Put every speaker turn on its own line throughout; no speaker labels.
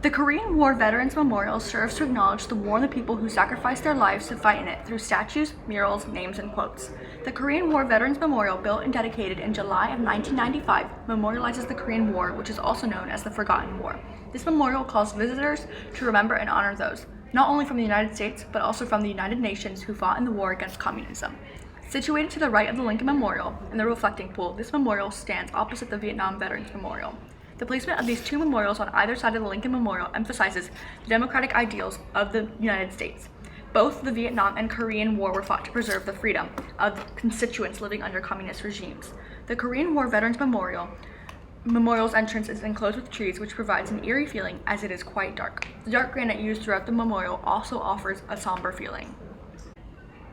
The Korean War Veterans Memorial serves to acknowledge the war and the people who sacrificed their lives to fight in it through statues, murals, names, and quotes. The Korean War Veterans Memorial, built and dedicated in July of 1995, memorializes the Korean War, which is also known as the Forgotten War. This memorial calls visitors to remember and honor those, not only from the United States, but also from the United Nations who fought in the war against communism. Situated to the right of the Lincoln Memorial, in the reflecting pool, this memorial stands opposite the Vietnam Veterans Memorial. The placement of these two memorials on either side of the Lincoln Memorial emphasizes the democratic ideals of the United States. Both the Vietnam and Korean War were fought to preserve the freedom of constituents living under communist regimes. The Korean War Veterans Memorial's entrance is enclosed with trees, which provides an eerie feeling as it is quite dark. The dark granite used throughout the memorial also offers a somber feeling.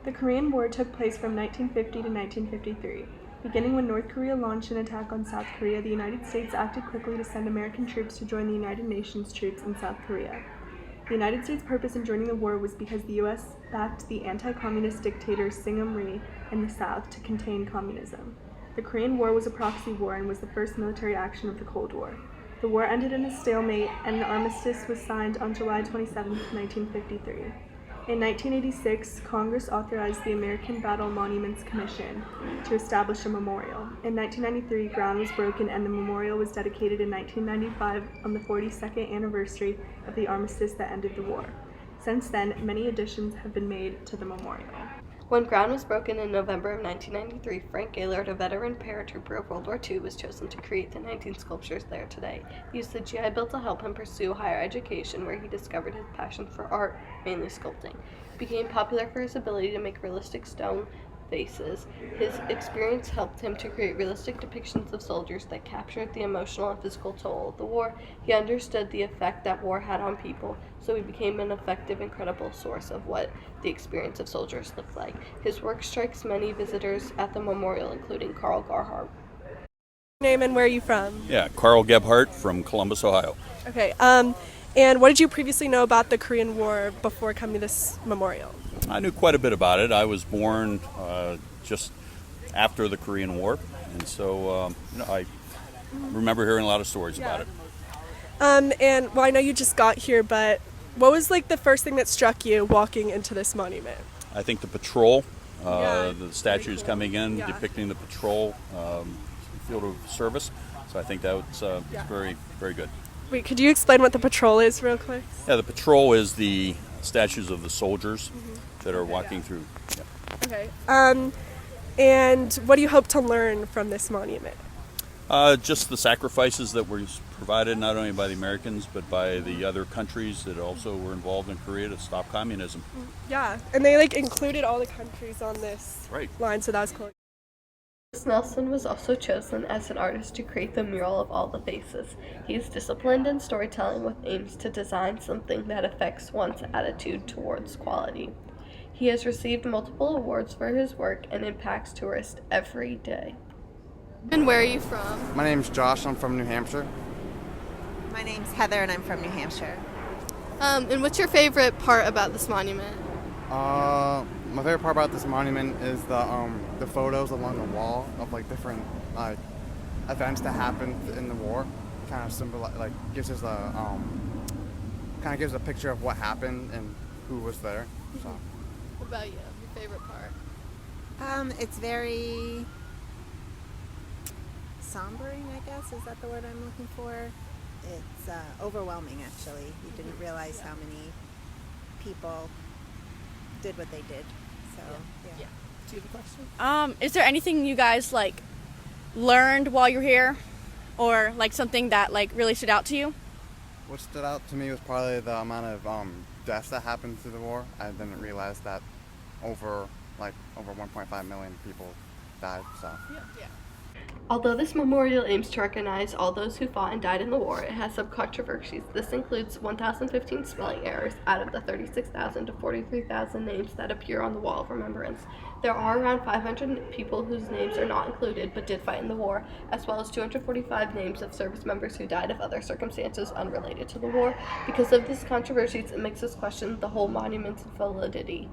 The Korean War took place from 1950 to 1953. Beginning when North Korea launched an attack on South Korea, the United States acted quickly to send American troops to join the United Nations troops in South Korea. The United States' purpose in joining the war was because the U.S. backed the anti-communist dictator Syngman Rhee in the South to contain communism. The Korean War was a proxy war and was the first military action of the Cold War. The war ended in a stalemate, and an armistice was signed on July 27, 1953. In 1986, Congress authorized the American Battle Monuments Commission to establish a memorial. In 1993, ground was broken and the memorial was dedicated in 1995 on the 42nd anniversary of the armistice that ended the war. Since then, many additions have been made to the memorial.
When ground was broken in November of 1993, Frank Gaylord, a veteran paratrooper of World War II, was chosen to create the 19 sculptures there today. He used the GI Bill to help him pursue higher education, where he discovered his passion for art, mainly sculpting. He became popular for his ability to make realistic stone faces. His experience helped him to create realistic depictions of soldiers that captured the emotional and physical toll of the war. He understood the effect that war had on people, so he became an effective and credible source of what the experience of soldiers looked like. His work strikes many visitors at the memorial, including Carl Gerhardt.
Name and where are you from?
Yeah, Carl Gebhardt from Columbus, Ohio.
Okay, and what did you previously know about the Korean War before coming to this memorial?
I knew quite a bit about it. I was born just after the Korean War, and so I remember hearing a lot of stories about it.
And well, I know you just got here, but what was like the first thing that struck you walking into this monument?
I think the patrol, the statues
cool.
coming in depicting the patrol field of service. So I think that's very, very good.
Wait, could you explain what the patrol is real quick?
Yeah, the patrol is the statues of the soldiers that are walking through. Yeah.
Okay. And what do you hope to learn from this monument?
Just the sacrifices that were provided not only by the Americans but by the other countries that also were involved in Korea to stop communism.
Yeah, and they included all the countries on this line, so that was cool.
Nelson was also chosen as an artist to create the mural of all the faces. He is disciplined in storytelling with aims to design something that affects one's attitude towards quality. He has received multiple awards for his work and impacts tourists every day.
And where are you from?
My name's Josh. I'm from New Hampshire.
My name's Heather and I'm from New Hampshire.
And what's your favorite part about this monument?
My favorite part about this monument is the photos along the wall of different events that happened in the war. Kind of gives us a picture of what happened and who was there. So.
What about you? Your favorite part?
It's very sombering, I guess. Is that the word I'm looking for? It's overwhelming, actually. You didn't realize how many people did what they did. So, yeah.
Do you have a question?
Is there anything you guys learned while you're here, or something that really stood out to you?
What stood out to me was probably the amount of deaths that happened through the war. I didn't realize that over 1.5 million people died. So.
Yeah.
Although this memorial aims to recognize all those who fought and died in the war, it has some controversies. This includes 1,015 spelling errors out of the 36,000 to 43,000 names that appear on the wall of remembrance. There are around 500 people whose names are not included but did fight in the war, as well as 245 names of service members who died of other circumstances unrelated to the war. Because of these controversies, it makes us question the whole monument's validity.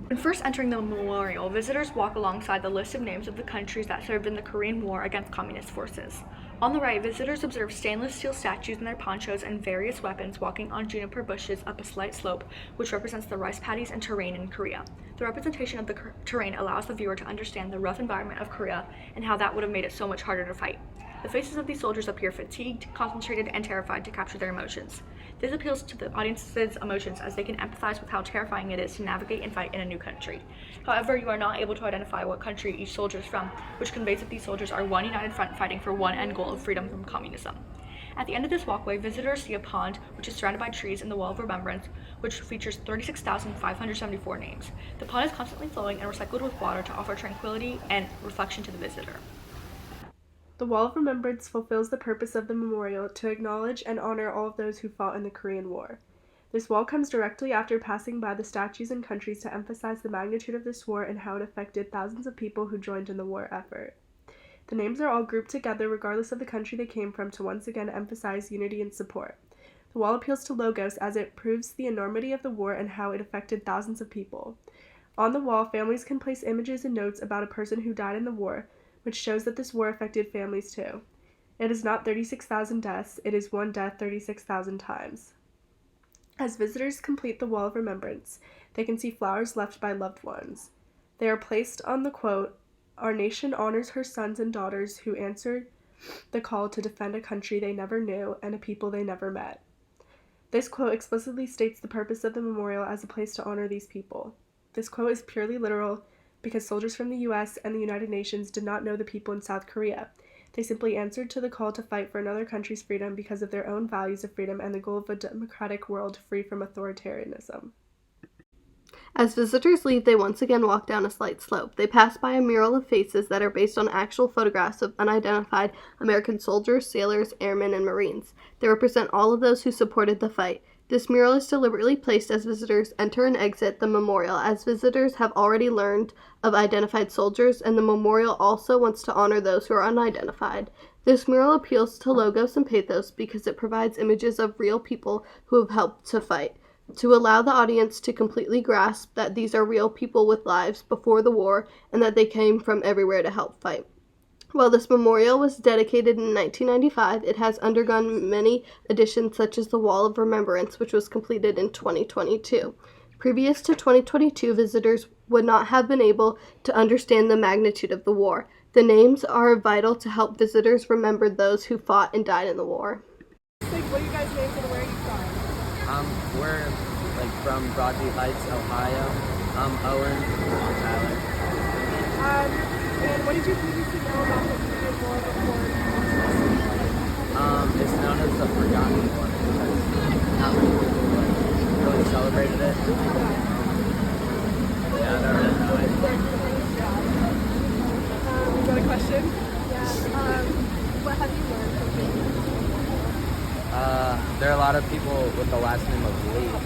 When first entering the memorial, visitors walk alongside the list of names of the countries that served in the Korean War against communist forces. On the right, visitors observe stainless steel statues in their ponchos and various weapons walking on juniper bushes up a slight slope, which represents the rice paddies and terrain in Korea. The representation of the terrain allows the viewer to understand the rough environment of Korea and how that would have made it so much harder to fight. The faces of these soldiers appear fatigued, concentrated, and terrified to capture their emotions. This appeals to the audience's emotions as they can empathize with how terrifying it is to navigate and fight in a new country. However, you are not able to identify what country each soldier is from, which conveys that these soldiers are one united front fighting for one end goal of freedom from communism. At the end of this walkway, visitors see a pond which is surrounded by trees and the Wall of Remembrance, which features 36,574 names. The pond is constantly flowing and recycled with water to offer tranquility and reflection to the visitor.
The Wall of Remembrance fulfills the purpose of the memorial to acknowledge and honor all of those who fought in the Korean War. This wall comes directly after passing by the statues and countries to emphasize the magnitude of this war and how it affected thousands of people who joined in the war effort. The names are all grouped together regardless of the country they came from to once again emphasize unity and support. The wall appeals to Logos as it proves the enormity of the war and how it affected thousands of people. On the wall, families can place images and notes about a person who died in the war, which shows that this war affected families too. It is not 36,000 deaths, it is one death 36,000 times. As visitors complete the Wall of Remembrance, they can see flowers left by loved ones. They are placed on the quote, "Our nation honors her sons and daughters who answered the call to defend a country they never knew and a people they never met." This quote explicitly states the purpose of the memorial as a place to honor these people. This quote is purely literal because soldiers from the U.S. and the United Nations did not know the people in South Korea. They simply answered to the call to fight for another country's freedom because of their own values of freedom and the goal of a democratic world free from authoritarianism.
As visitors leave, they once again walk down a slight slope. They pass by a mural of faces that are based on actual photographs of unidentified American soldiers, sailors, airmen, and Marines. They represent all of those who supported the fight. This mural is deliberately placed as visitors enter and exit the memorial, as visitors have already learned of identified soldiers, and the memorial also wants to honor those who are unidentified. This mural appeals to Logos and Pathos because it provides images of real people who have helped to fight, to allow the audience to completely grasp that these are real people with lives before the war and that they came from everywhere to help fight. While this memorial was dedicated in 1995, it has undergone many additions such as the Wall of Remembrance, which was completed in 2022. Previous to 2022, visitors would not have been able to understand the magnitude of the war. The names are vital to help visitors remember those who fought and died in the war.
What are you guys' names and where are you from?
We're from Broadview Heights, Ohio. Owen, Tyler.
And what did you previously know about the Korean War before?
It's known as the Forgotten War because not many people really celebrated it. Yeah, I don't really know it.
You got a question? Yeah. What have you learned from Korean?
There are a lot of people with the last name of Lee.
Oh,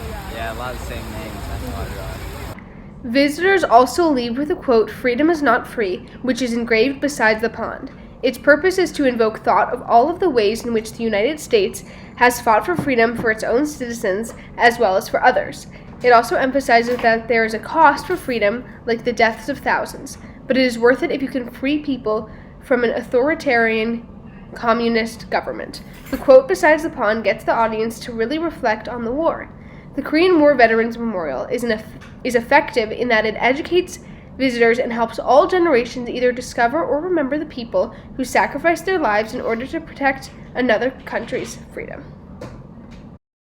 yeah.
Yeah, a lot of the same names. That's why I realized.
Visitors also leave with a quote, "Freedom is not free," which is engraved beside the pond. Its purpose is to invoke thought of all of the ways in which the United States has fought for freedom for its own citizens as well as for others. It also emphasizes that there is a cost for freedom, like the deaths of thousands, but it is worth it if you can free people from an authoritarian communist government. The quote beside the pond gets the audience to really reflect on the war. The Korean War Veterans Memorial is effective in that it educates visitors and helps all generations either discover or remember the people who sacrificed their lives in order to protect another country's freedom.